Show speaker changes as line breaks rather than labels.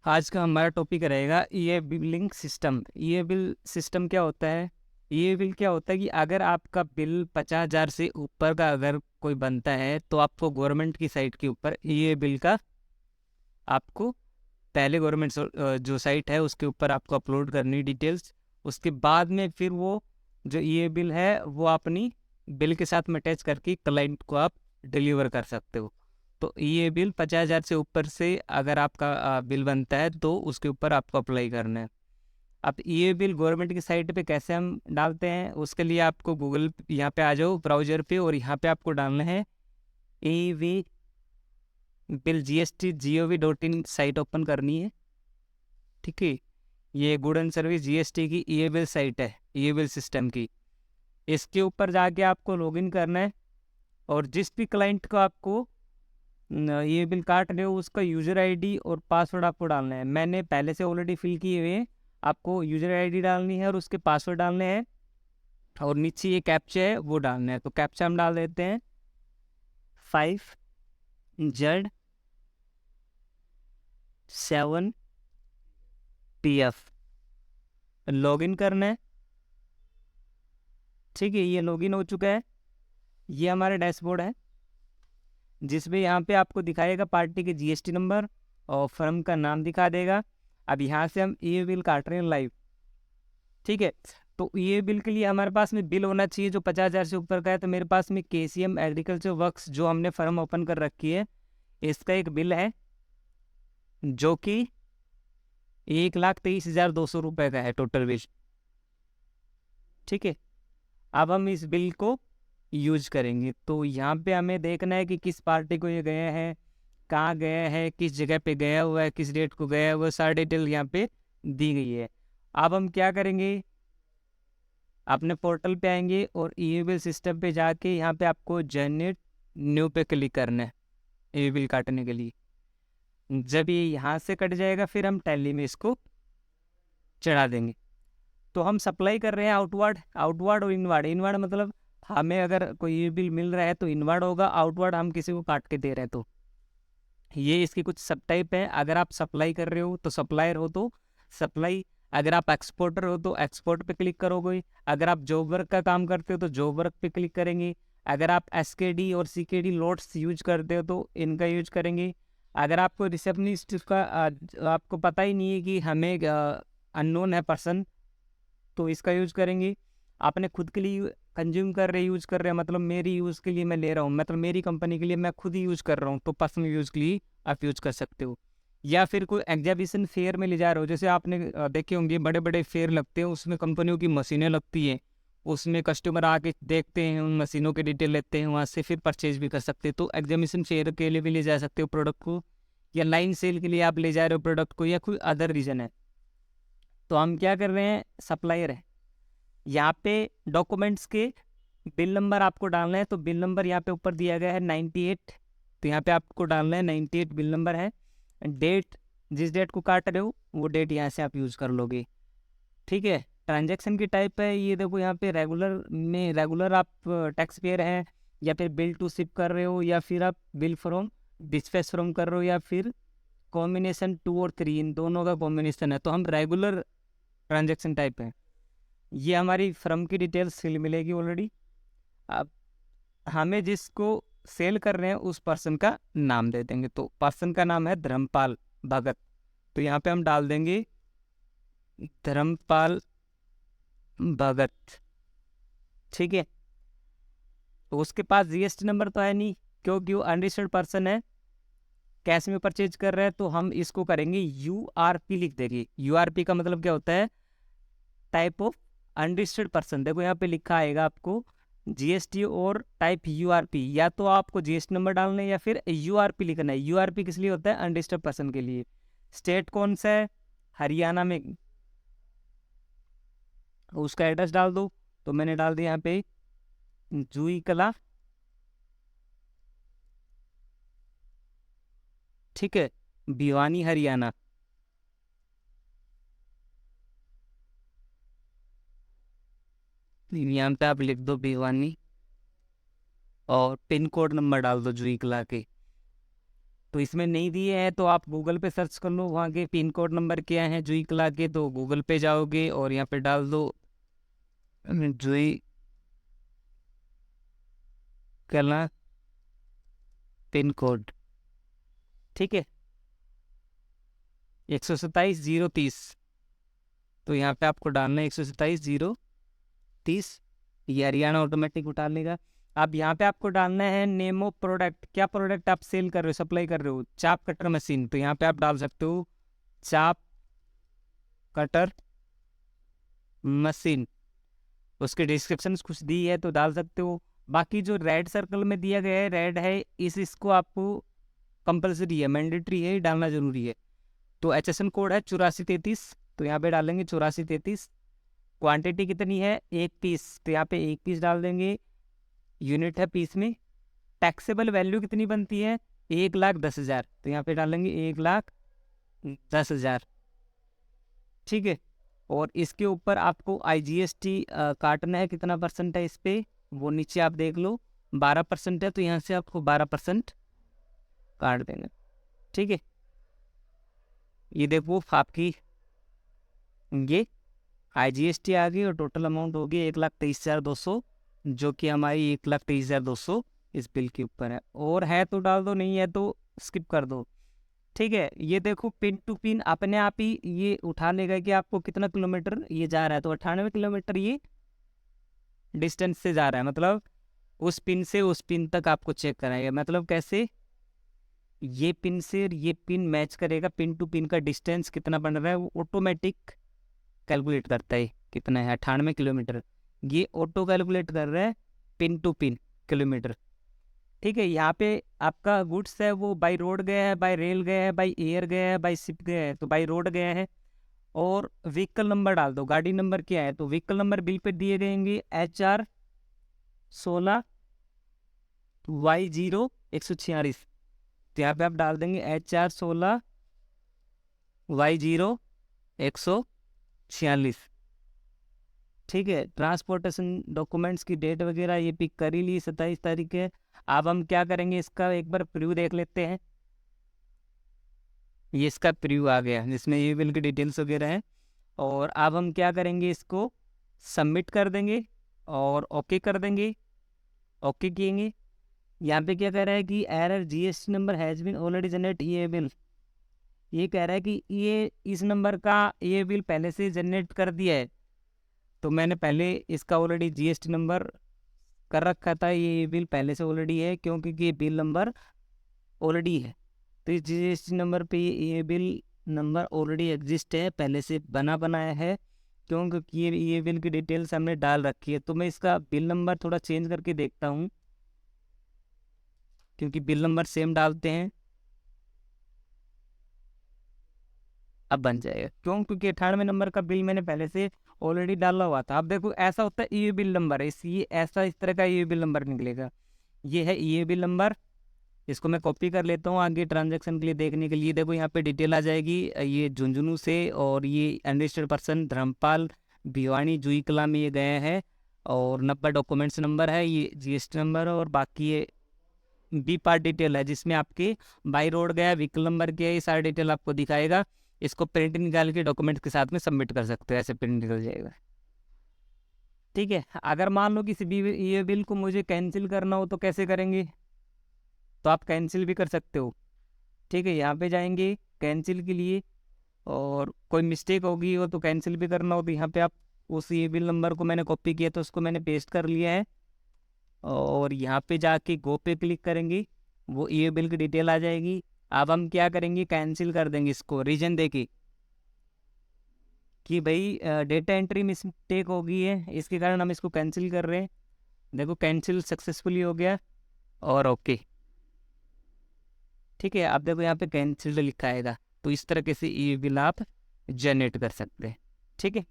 आज का हमारा टॉपिक रहेगा ई बिलिंग सिस्टम। ई बिल सिस्टम क्या होता है? ई बिल क्या होता है कि अगर आपका बिल 50,000 से ऊपर का अगर कोई बनता है तो आपको गवर्नमेंट की साइट के ऊपर ई बिल का आपको पहले गवर्नमेंट जो साइट है उसके ऊपर आपको अपलोड करनी डिटेल्स। उसके बाद में फिर वो जो ई बिल है वो अपनी बिल के साथ में अटैच करके क्लाइंट को आप डिलीवर कर सकते हो। तो ये बिल 50,000 से ऊपर से अगर आपका बिल बनता है तो उसके ऊपर आपको अप्लाई करना है। अब ये बिल गवर्नमेंट की साइट पे कैसे हम डालते हैं, उसके लिए आपको गूगल यहाँ पे आ जाओ ब्राउज़र पे और यहाँ पे आपको डालना है E V bill GST.gov.in site open करनी है। ठीक है, ये गुड एंड सर्विस GST की ई बिल साइट है, ई बिल सिस्टम की। इसके ऊपर जाके आपको लॉगिन करना है और जिस भी क्लाइंट को आपको ये बिल काट रहे हो उसका यूज़र आईडी और पासवर्ड आपको डालना है। मैंने पहले से ऑलरेडी फिल किए हुए हैं। आपको यूज़र आईडी डालनी है और उसके पासवर्ड डालने हैं और नीचे ये कैप्चा है वो डालना है। तो कैप्चा हम डाल देते हैं 5Z7PF। लॉगिन करना है। ठीक है, ये लॉगिन हो चुका है। ये हमारा डैशबोर्ड है जिसमें यहाँ पे आपको दिखाएगा पार्टी के GST नंबर और फर्म का नाम दिखा देगा। अब यहाँ से हम ये बिल काट रहे हैं लाइव। ठीक है, तो ये बिल के लिए हमारे पास में बिल होना चाहिए जो 50,000 से ऊपर का है। तो मेरे पास में KCM एग्रीकल्चर वर्क्स जो हमने फर्म ओपन कर रखी है इसका एक बिल है जो कि 1,23,200 रुपये का है टोटल बिल। ठीक है, अब हम इस बिल को यूज करेंगे। तो यहाँ पे हमें देखना है कि किस पार्टी को ये गया है, कहाँ गया है, किस जगह पे गया हुआ है, किस डेट को गया है, वो सारी डिटेल यहाँ पे दी गई है। अब हम क्या करेंगे, अपने पोर्टल पे आएंगे और ई बिल सिस्टम पे जाके यहाँ पे आपको जनरेट न्यू पे क्लिक करना है ई बिल काटने के लिए। जब ये यहाँ से कट जाएगा फिर हम टैली में इसको चढ़ा देंगे। तो हम सप्लाई कर रहे हैं आउटवर्ड, आउटवर्ड और इनवर्ड। इनवर्ड मतलब हमें अगर कोई ई बिल मिल रहा है तो इनवर्ड होगा, आउटवर्ड हम किसी को काट के दे रहे हैं। तो ये इसकी कुछ सब टाइप है। अगर आप सप्लाई कर रहे हो तो सप्लायर हो तो सप्लाई, अगर आप एक्सपोर्टर हो तो एक्सपोर्ट पे क्लिक करोगे, अगर आप जॉब वर्क का काम करते हो तो जॉब वर्क पे क्लिक करेंगे, अगर आप SKD और CKD लोड्स यूज करते हो तो इनका यूज करेंगे। अगर आपको रिसेप्शनिस्ट का आपको पता ही नहीं है कि हमें अननोन है पर्सन तो इसका यूज करेंगे। आपने खुद के लिए कंज्यूम कर रहे यूज कर रहे हैं मतलब मेरी यूज़ के लिए मैं ले रहा हूँ, मतलब मेरी कंपनी के लिए मैं खुद ही यूज कर रहा हूँ तो पर्सनल यूज़ के लिए आप यूज कर सकते हो। या फिर कोई एग्जीबिशन फेयर में ले जा रहे हो, जैसे आपने देखे होंगे बड़े बड़े फेयर लगते हैं उसमें कंपनियों की मशीनें लगती हैं, उसमें कस्टमर आके देखते हैं, उन मशीनों के डिटेल लेते हैं, वहाँ से फिर परचेज भी कर सकते हैं। तो एग्जीबिशन फेयर के लिए भी ले जा सकते हो प्रोडक्ट को, या लाइन सेल के लिए आप ले जा रहे हो प्रोडक्ट को, या कोई अदर रीज़न है। तो हम क्या कर रहे हैं, सप्लायर है। यहाँ पे डॉक्यूमेंट्स के बिल नंबर आपको डालना है। तो बिल नंबर यहाँ पे ऊपर दिया गया है 98। तो यहाँ पे आपको डालना है 98 बिल नंबर है। डेट, जिस डेट को काट रहे हो वो डेट यहाँ से आप यूज़ कर लोगे। ठीक है, ट्रांजैक्शन की टाइप है ये देखो यहाँ पे रेगुलर में, रेगुलर आप टैक्स पेयर हैं, या फिर बिल टू शिप कर रहे हो, या फिर आप बिल फ्रॉम डिस्पैच फ्रॉम कर रहे हो, या फिर कॉम्बिनेशन 2 और 3, इन दोनों का कॉम्बिनेशन है। तो हम रेगुलर ट्रांजैक्शन टाइप है। ये हमारी फर्म की डिटेल्स फिल मिलेगी ऑलरेडी। अब हमें जिसको सेल कर रहे हैं उस पर्सन का नाम दे देंगे। तो पर्सन का नाम है धर्मपाल भगत, तो यहाँ पे हम डाल देंगे धर्मपाल भगत। ठीक है, तो उसके पास GST नंबर तो है नहीं क्योंकि वो अनरजिस्टर्ड पर्सन है, कैश में परचेज कर रहे हैं। तो हम इसको करेंगे URP लिख देंगे। URP का मतलब क्या होता है, टाइप ऑफ अनरजिस्टर्ड पर्सन। देखो यहाँ पे लिखा आएगा आपको GST और टाइप URP, या तो आपको GST नंबर डालना है या फिर URP लिखना है। URP किस लिए होता है, अनरजिस्टर्ड पर्सन के लिए। स्टेट कौन सा है, हरियाणा में, उसका एड्रेस डाल दो। तो मैंने डाल दिया यहाँ पे जूही कला। ठीक है, भिवानी हरियाणा। यहाँ पे आप लिख दो भिवानी और पिन कोड नंबर डाल दो जूही कला के। तो इसमें नहीं दिए हैं तो आप गूगल पे सर्च कर लो वहाँ के पिन कोड नंबर क्या है जुई कला के, तो गूगल पे जाओगे और यहाँ पे डाल दो जुई कला पिन कोड, ठीक है 127-030। तो यहाँ पे आपको डालना है 127-030, ये हरियाणा ऑटोमेटिक उठा लेगा। अब यहाँ पे आपको डालना है नेम ऑफ प्रोडक्ट, क्या प्रोडक्ट आप सेल कर रहे हो, सप्लाई कर रहे हो, चाप कटर मशीन, तो यहाँ पे आप डाल सकते हो चाप कटर मशीन। उसके डिस्क्रिप्शन कुछ दी है तो डाल सकते हो। बाकी जो रेड सर्कल में दिया गया है रेड है, इसको आपको कंपलसरी है, मैंडेटरी है, डालना जरूरी है। तो HSN कोड है 8433, तो यहाँ पे डालेंगे 8433। क्वांटिटी कितनी है, 1 पीस, तो यहाँ पे 1 पीस डाल देंगे, यूनिट है पीस में। टैक्सेबल वैल्यू कितनी बनती है, 1,10,000, तो यहाँ पे डालेंगे 1,10,000, ठीक है। और इसके ऊपर आपको IGST काटना है, कितना परसेंट है इस पर, वो नीचे आप देख लो 12% है, तो यहाँ से आपको 12% काट देंगे, ठीक है। ये देखो आपकी ये IGST आ गई और टोटल अमाउंट होगी 1,23,200, जो कि हमारी 1,23,200 इस बिल के ऊपर है। और है तो डाल दो, नहीं है तो स्किप कर दो, ठीक है। ये देखो पिन टू पिन अपने आप ही ये उठा लेगा कि आपको कितना किलोमीटर ये जा रहा है, तो 98 किलोमीटर ये डिस्टेंस से जा रहा है, मतलब उस पिन से उस पिन तक आपको चेक कराएगा। मतलब कैसे, ये पिन से ये पिन मैच करेगा, पिन टू पिन का डिस्टेंस कितना बन रहा है वो ऑटोमेटिक कैलकुलेट करता है, कितना है 98 किलोमीटर, ये ऑटो कैलकुलेट कर रहा है पिन टू पिन किलोमीटर, ठीक है। यहाँ पे आपका गुड्स है वो बाई रोड गया है, बाई रेल गया है, बाई एयर गया है, बाई शिप गया है, तो बाई रोड गया है। और व्हीकल नंबर डाल दो, गाड़ी नंबर क्या है, तो व्हीकल नंबर बिल पे दिए गएंगे HR16Y0-146, तो यहाँ पे आप डाल देंगे HR16Y0-146, ठीक है। ट्रांसपोर्टेशन डॉक्यूमेंट्स की डेट वगैरह ये पिक कर ही ली, 27 तारीख है। अब हम क्या करेंगे, इसका एक बार प्रीव्यू देख लेते हैं। ये इसका प्रीव्यू आ गया जिसमें ये बिल की डिटेल्स वगैरह हैं। और अब हम क्या करेंगे, इसको सबमिट कर देंगे और ओके कर देंगे, ओके किएंगे। यहाँ पे क्या कह रहा है कि error GST number has been already generate ये बिल, ये कह रहा है कि ये इस नंबर का ये बिल पहले से जनरेट कर दिया है, तो मैंने पहले इसका ऑलरेडी GST नंबर कर रखा था, ये बिल पहले से ऑलरेडी है क्योंकि ये बिल नंबर ऑलरेडी है, तो इस GST नंबर पे ये बिल नंबर ऑलरेडी एग्जिस्ट है, पहले से बना बनाया है, क्योंकि ये बिल की डिटेल्स हमने डाल रखी है। तो मैं इसका बिल नंबर थोड़ा चेंज करके देखता हूँ, क्योंकि बिल नंबर सेम डालते हैं, अब बन जाएगा। क्यों, क्योंकि 98 नंबर का बिल मैंने पहले से ऑलरेडी डाला हुआ था। अब देखो ऐसा होता है, ये बिल नंबर है, ये ऐसा इस तरह का ये बिल नंबर निकलेगा, ये है ये बिल नंबर। इसको मैं कॉपी कर लेता हूँ आगे ट्रांजैक्शन के लिए देखने के लिए। देखो यहाँ पे डिटेल आ जाएगी, ये झुंझुनू से और ये अनरजिस्टर्ड पर्सन धर्मपाल भिवानी जुई कला में ये गए हैं, और 90 डॉक्यूमेंट्स नंबर है, ये GST नंबर, और बाकी ये बी पार्ट डिटेल है जिसमें आपके बाई रोड गया, व्हीकल नंबर क्या है, ये सारा डिटेल आपको दिखाएगा। इसको प्रिंट निकाल के डॉक्यूमेंट के साथ में सबमिट कर सकते हो, ऐसे प्रिंट निकल जाएगा, ठीक है। अगर मान लो किसी भी ये बिल को मुझे कैंसिल करना हो तो कैसे करेंगे, तो आप कैंसिल भी कर सकते हो, ठीक है। यहाँ पे जाएंगे कैंसिल के लिए, और कोई मिस्टेक होगी हो तो कैंसिल भी करना हो तो यहाँ पे आप उस ये बिल नंबर को मैंने कॉपी किया तो उसको मैंने पेस्ट कर लिया है, और यहाँ पे जाके गो पे क्लिक करेंगे, वो ये बिल की डिटेल आ जाएगी। अब हम क्या करेंगे, कैंसिल कर देंगे इसको, रीजन देके कि भाई डेटा एंट्री मिस्टेक हो गई है, इसके कारण हम इसको कैंसिल कर रहे हैं। देखो कैंसिल सक्सेसफुली हो गया और ओके, ठीक है। आप देखो यहाँ पे कैंसिल लिखा आएगा, तो इस तरीके से ये बिल आप जनरेट कर सकते हैं, ठीक है।